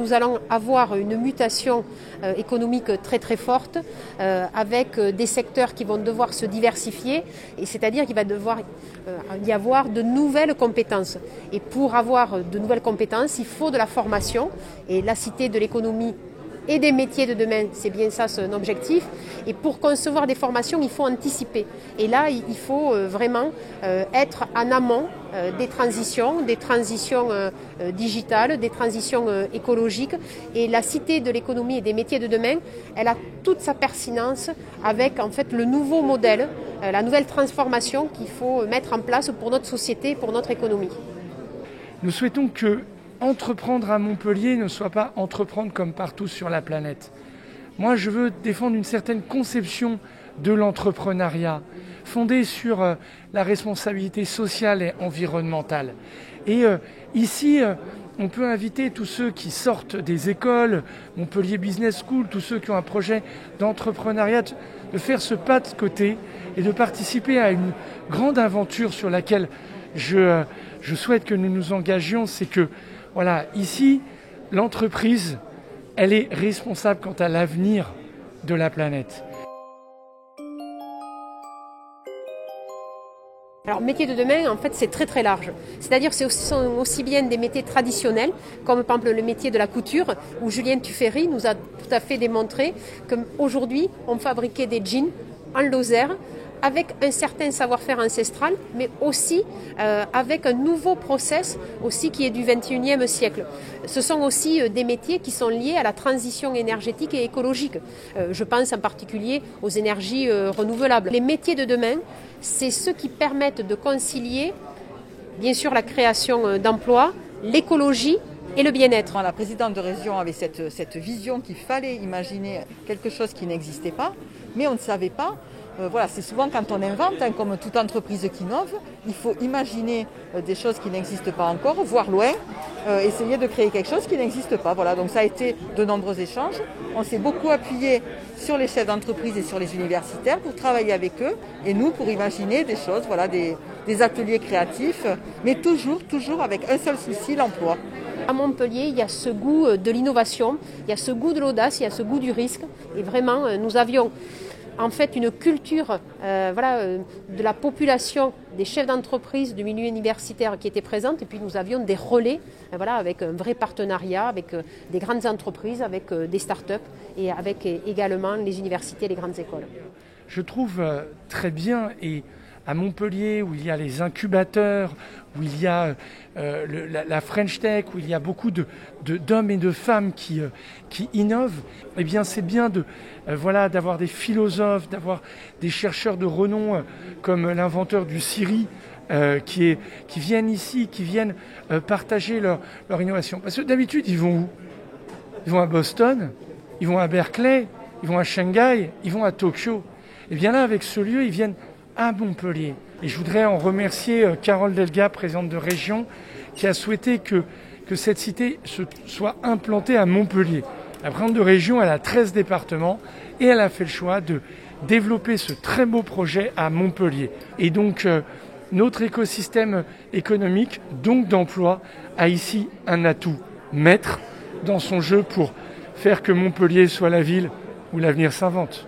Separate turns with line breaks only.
nous allons avoir une mutation économique très très forte avec des secteurs qui vont devoir se diversifier, et c'est-à-dire qu'il va devoir y avoir de nouvelles compétences. Et pour avoir de nouvelles compétences, il faut de la formation, et la Cité de l'économie et des métiers de demain, c'est bien ça son objectif. Et pour concevoir des formations, il faut anticiper. Et là, il faut vraiment être en amont des transitions digitales, des transitions écologiques. Et la Cité de l'économie et des métiers de demain, elle a toute sa pertinence avec en fait le nouveau modèle, la nouvelle transformation qu'il faut mettre en place pour notre société, pour notre économie.
Nous souhaitons que entreprendre à Montpellier ne soit pas entreprendre comme partout sur la planète. Moi, je veux défendre une certaine conception de l'entrepreneuriat, fondée sur la responsabilité sociale et environnementale. Et ici, on peut inviter tous ceux qui sortent des écoles, Montpellier Business School, tous ceux qui ont un projet d'entrepreneuriat, de faire ce pas de côté et de participer à une grande aventure sur laquelle je souhaite que nous nous engagions. C'est que voilà, ici, l'entreprise, elle est responsable quant à l'avenir de la planète.
Alors, métiers de demain, en fait, c'est très très large. C'est-à-dire ce sont aussi bien des métiers traditionnels, comme par exemple le métier de la couture, où Julien Tuffery nous a tout à fait démontré qu'aujourd'hui, on fabriquait des jeans en Lozère, avec un certain savoir-faire ancestral, mais aussi avec un nouveau process aussi qui est du 21e siècle. Ce sont aussi des métiers qui sont liés à la transition énergétique et écologique. Je pense en particulier aux énergies renouvelables. Les métiers de demain, c'est ceux qui permettent de concilier, bien sûr, la création d'emplois, l'écologie et le bien-être.
La présidente de région avait cette vision qu'il fallait imaginer quelque chose qui n'existait pas, mais on ne savait pas. Voilà, c'est souvent quand on invente, comme toute entreprise qui innove, il faut imaginer des choses qui n'existent pas encore, voir loin, essayer de créer quelque chose qui n'existe pas. Voilà, donc ça a été de nombreux échanges. On s'est beaucoup appuyé sur les chefs d'entreprise et sur les universitaires pour travailler avec eux, et nous pour imaginer des choses, voilà, des ateliers créatifs, mais toujours avec un seul souci, l'emploi.
À Montpellier, il y a ce goût de l'innovation, il y a ce goût de l'audace, il y a ce goût du risque, et vraiment, nous avions en fait une culture de la population, des chefs d'entreprise du milieu universitaire qui étaient présentes, et puis nous avions des relais avec un vrai partenariat avec des grandes entreprises, avec des start-up et avec également les universités et les grandes écoles.
Je trouve très bien, et à Montpellier, où il y a les incubateurs, où il y a la French Tech, où il y a beaucoup d'hommes et de femmes qui innovent, eh bien c'est bien d'avoir des philosophes, d'avoir des chercheurs de renom comme l'inventeur du Siri, qui viennent ici, qui viennent partager leur innovation. Parce que d'habitude, ils vont où? Ils vont à Boston, ils vont à Berkeley, ils vont à Shanghai, ils vont à Tokyo. Et bien là, avec ce lieu, ils viennent à Montpellier. Et je voudrais en remercier Carole Delga, présidente de région, qui a souhaité que cette cité soit implantée à Montpellier. La présidente de région, elle a 13 départements et elle a fait le choix de développer ce très beau projet à Montpellier. Et donc, notre écosystème économique, donc d'emploi, a ici un atout maître dans son jeu pour faire que Montpellier soit la ville où l'avenir s'invente.